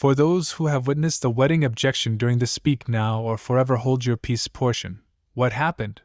For those who have witnessed the wedding objection during the speak now or forever hold your peace portion, what happened?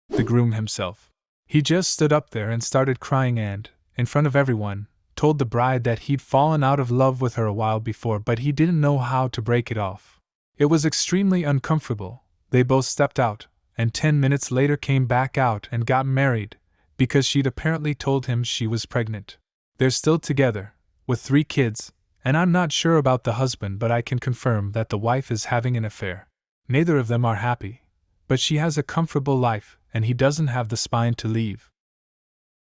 The groom himself. He just stood up there and started crying and, in front of everyone, told the bride that he'd fallen out of love with her a while before but he didn't know how to break it off. It was extremely uncomfortable. They both stepped out, and 10 minutes later came back out and got married, because she'd apparently told him she was pregnant. They're still together, with 3 kids, and I'm not sure about the husband, but I can confirm that the wife is having an affair. Neither of them are happy, but she has a comfortable life, and he doesn't have the spine to leave.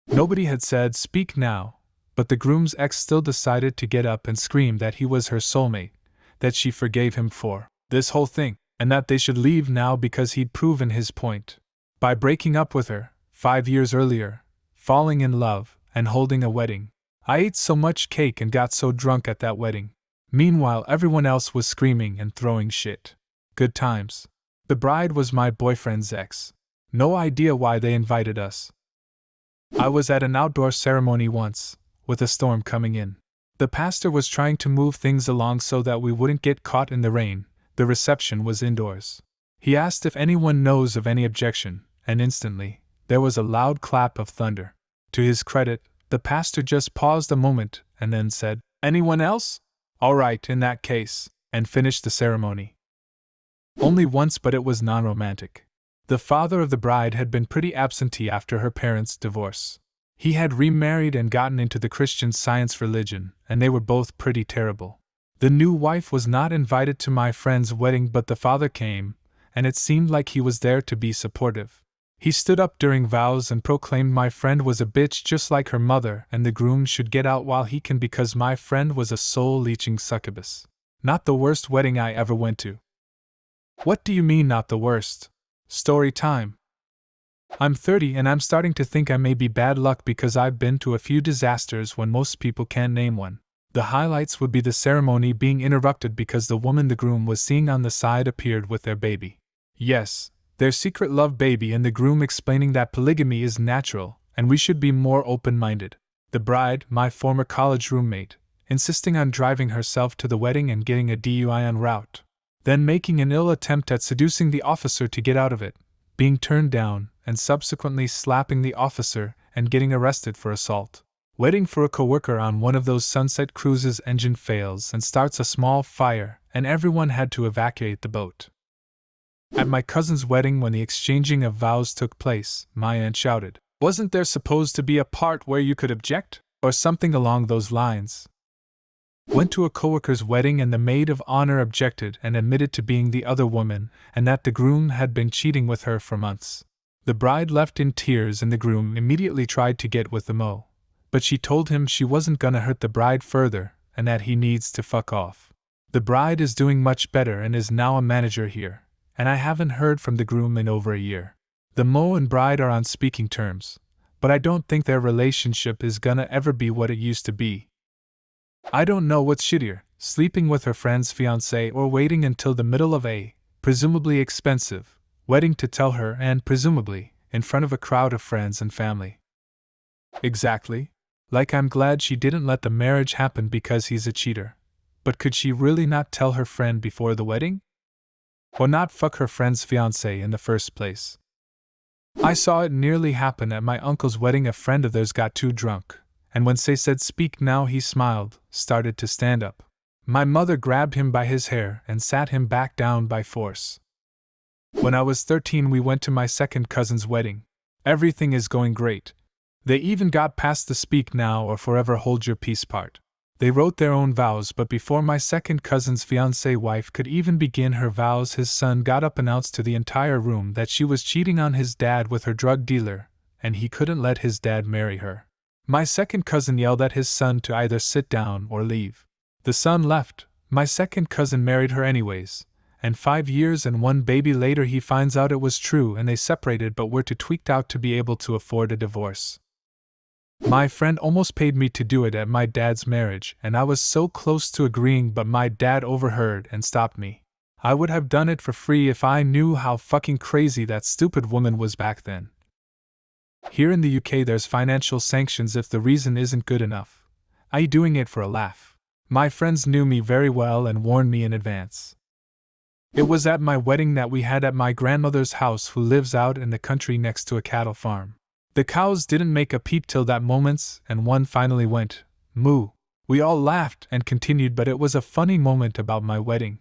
Nobody had said speak now, but the groom's ex still decided to get up and scream that he was her soulmate, that she forgave him for this whole thing, and that they should leave now because he'd proven his point by breaking up with her 5 years earlier, falling in love, and holding a wedding. I ate so much cake and got so drunk at that wedding. Meanwhile, everyone else was screaming and throwing shit. Good times. The bride was my boyfriend's ex. No idea why they invited us. I was at an outdoor ceremony once, with a storm coming in. The pastor was trying to move things along so that we wouldn't get caught in the rain. The reception was indoors. He asked if anyone knows of any objection, and instantly, there was a loud clap of thunder. To his credit, the pastor just paused a moment and then said, "Anyone else? All right, in that case," and finished the ceremony. Only once, but it was non-romantic. The father of the bride had been pretty absentee after her parents' divorce. He had remarried and gotten into the Christian Science religion, and they were both pretty terrible. The new wife was not invited to my friend's wedding, but the father came, and it seemed like he was there to be supportive. He stood up during vows and proclaimed my friend was a bitch just like her mother and the groom should get out while he can because my friend was a soul-leeching succubus. Not the worst wedding I ever went to. What do you mean not the worst? Story time. I'm 30 and I'm starting to think I may be bad luck because I've been to a few disasters when most people can't name one. The highlights would be the ceremony being interrupted because the woman the groom was seeing on the side appeared with their baby. Yes, their secret love baby, and the groom explaining that polygamy is natural and we should be more open-minded. The bride, my former college roommate, insisting on driving herself to the wedding and getting a DUI en route. Then making an ill attempt at seducing the officer to get out of it, being turned down, and subsequently slapping the officer and getting arrested for assault. Waiting for a coworker on one of those sunset cruises, engine fails and starts a small fire, and everyone had to evacuate the boat. At my cousin's wedding, when the exchanging of vows took place, my aunt shouted, "Wasn't there supposed to be a part where you could object?" or something along those lines. Went to a coworker's wedding and the maid of honor objected and admitted to being the other woman and that the groom had been cheating with her for months. The bride left in tears and the groom immediately tried to get with the mo. But she told him she wasn't gonna hurt the bride further and that he needs to fuck off. The bride is doing much better and is now a manager here, and I haven't heard from the groom in over a year. The mo and bride are on speaking terms, but I don't think their relationship is gonna ever be what it used to be. I don't know what's shittier, sleeping with her friend's fiancé or waiting until the middle of a, presumably expensive, wedding to tell her, and presumably, in front of a crowd of friends and family. Exactly. Like, I'm glad she didn't let the marriage happen because he's a cheater. But could she really not tell her friend before the wedding? Or not fuck her friend's fiancé in the first place? I saw it nearly happen at my uncle's wedding. A friend of theirs got too drunk, and when they said speak now, he smiled, started to stand up. My mother grabbed him by his hair and sat him back down by force. When I was 13, we went to my second cousin's wedding. Everything is going great. They even got past the speak now or forever hold your peace part. They wrote their own vows, but before my second cousin's fiancée wife could even begin her vows, his son got up and announced to the entire room that she was cheating on his dad with her drug dealer, and he couldn't let his dad marry her. My second cousin yelled at his son to either sit down or leave. The son left. My second cousin married her anyways, and 5 years and 1 baby later he finds out it was true and they separated but were too tweaked out to be able to afford a divorce. My friend almost paid me to do it at my dad's marriage, and I was so close to agreeing, but my dad overheard and stopped me. I would have done it for free if I knew how fucking crazy that stupid woman was back then. Here in the UK there's financial sanctions if the reason isn't good enough, i.e. doing it for a laugh. My friends knew me very well and warned me in advance. It was at my wedding that we had at my grandmother's house, who lives out in the country next to a cattle farm. The cows didn't make a peep till that moment, and one finally went, moo. We all laughed and continued, but it was a funny moment about my wedding.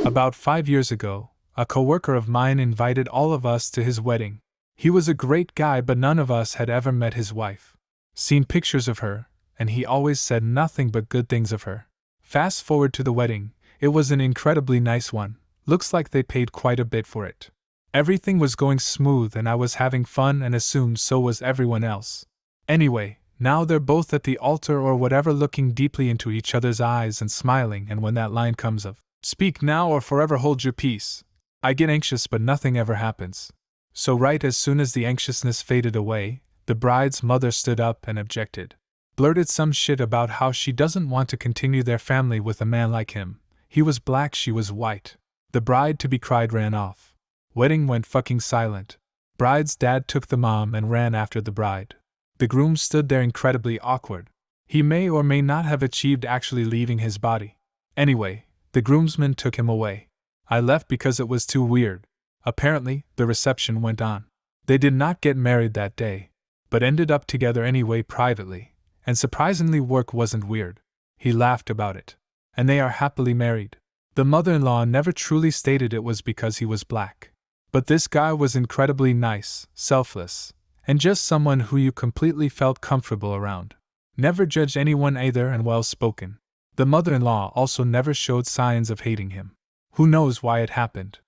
About 5 years ago, a coworker of mine invited all of us to his wedding. He was a great guy, but none of us had ever met his wife. Seen pictures of her, and he always said nothing but good things of her. Fast forward to the wedding. It was an incredibly nice one. Looks like they paid quite a bit for it. Everything was going smooth and I was having fun, and assumed so was everyone else. Anyway, now they're both at the altar or whatever, looking deeply into each other's eyes and smiling, and when that line comes of, "Speak now or forever hold your peace," I get anxious, but nothing ever happens. So right as soon as the anxiousness faded away, the bride's mother stood up and objected. Blurted some shit about how she doesn't want to continue their family with a man like him. He was black, she was white. The bride-to-be cried, ran off. Wedding went fucking silent. Bride's dad took the mom and ran after the bride. The groom stood there incredibly awkward. He may or may not have achieved actually leaving his body. Anyway, the groomsmen took him away. I left because it was too weird. Apparently, the reception went on. They did not get married that day, but ended up together anyway privately, and surprisingly work wasn't weird. He laughed about it. And they are happily married. The mother-in-law never truly stated it was because he was black. But this guy was incredibly nice, selfless, and just someone who you completely felt comfortable around. Never judged anyone either, and well-spoken. The mother-in-law also never showed signs of hating him. Who knows why it happened?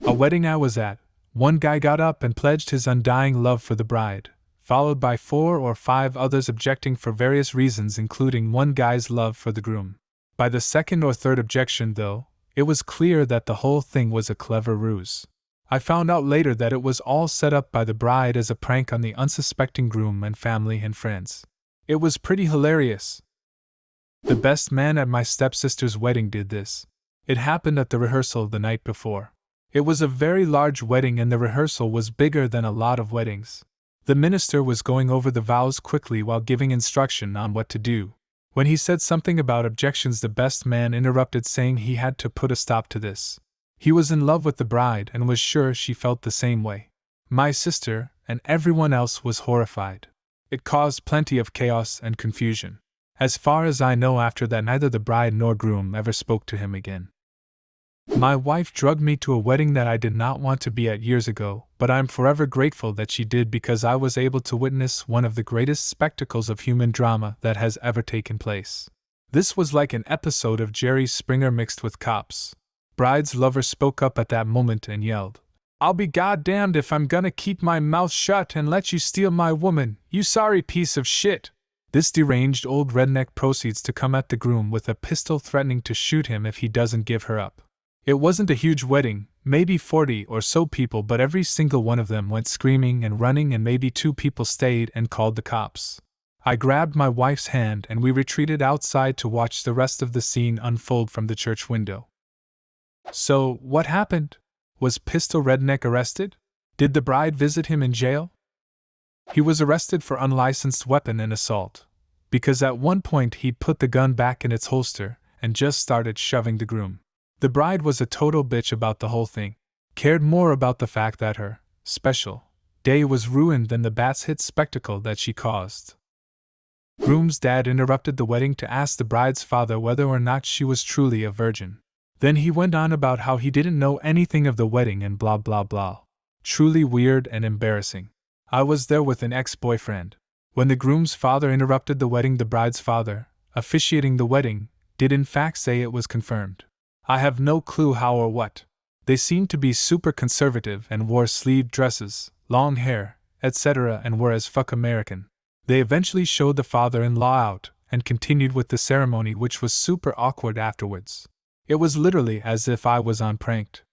A wedding I was at, one guy got up and pledged his undying love for the bride, followed by 4 or 5 others objecting for various reasons, including one guy's love for the groom. By the second or third objection, though, it was clear that the whole thing was a clever ruse. I found out later that it was all set up by the bride as a prank on the unsuspecting groom and family and friends. It was pretty hilarious. The best man at my stepsister's wedding did this. It happened at the rehearsal the night before. It was a very large wedding, and the rehearsal was bigger than a lot of weddings. The minister was going over the vows quickly while giving instruction on what to do. When he said something about objections, the best man interrupted, saying he had to put a stop to this. He was in love with the bride and was sure she felt the same way. My sister and everyone else was horrified. It caused plenty of chaos and confusion. As far as I know, after that, neither the bride nor groom ever spoke to him again. My wife drugged me to a wedding that I did not want to be at years ago, but I'm forever grateful that she did, because I was able to witness one of the greatest spectacles of human drama that has ever taken place. This was like an episode of Jerry Springer mixed with Cops. Bride's lover spoke up at that moment and yelled, "I'll be goddamned if I'm gonna keep my mouth shut and let you steal my woman, you sorry piece of shit." This deranged old redneck proceeds to come at the groom with a pistol, threatening to shoot him if he doesn't give her up. It wasn't a huge wedding, maybe 40 or so people, but every single one of them went screaming and running, and maybe 2 people stayed and called the cops. I grabbed my wife's hand and we retreated outside to watch the rest of the scene unfold from the church window. So, what happened? Was Pistol Redneck arrested? Did the bride visit him in jail? He was arrested for unlicensed weapon and assault, because at one point he put the gun back in its holster and just started shoving the groom. The bride was a total bitch about the whole thing. Cared more about the fact that her special day was ruined than the bat's hit spectacle that she caused. Groom's dad interrupted the wedding to ask the bride's father whether or not she was truly a virgin. Then he went on about how he didn't know anything of the wedding and blah blah blah. Truly weird and embarrassing. I was there with an ex-boyfriend. When the groom's father interrupted the wedding, the bride's father, officiating the wedding, did in fact say it was confirmed. I have no clue how or what. They seemed to be super conservative and wore sleeved dresses, long hair, etc., and were as fuck American. They eventually showed the father-in-law out and continued with the ceremony, which was super awkward afterwards. It was literally as if I was on Pranked.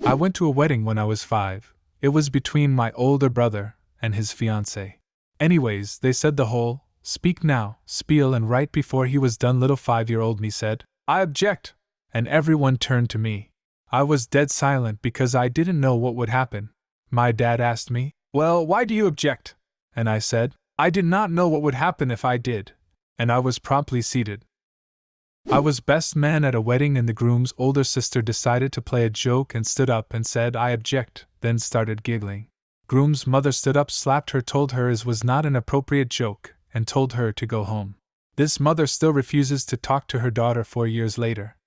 I went to a wedding when I was 5. It was between my older brother and his fiancée. Anyways, they said the whole "speak now" spiel, and right before he was done, little 5-year-old me said, "I object," and everyone turned to me. I was dead silent because I didn't know what would happen. My dad asked me, "Well, why do you object?" And I said, "I did not know what would happen if I did. and I was promptly seated. I was best man at a wedding, and the groom's older sister decided to play a joke and stood up and said, "I object," then started giggling. Groom's mother stood up, slapped her, told her it was not an appropriate joke, and told her to go home. This mother still refuses to talk to her daughter 4 years later.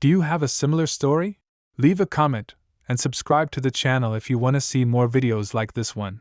Do you have a similar story? Leave a comment and subscribe to the channel if you want to see more videos like this one.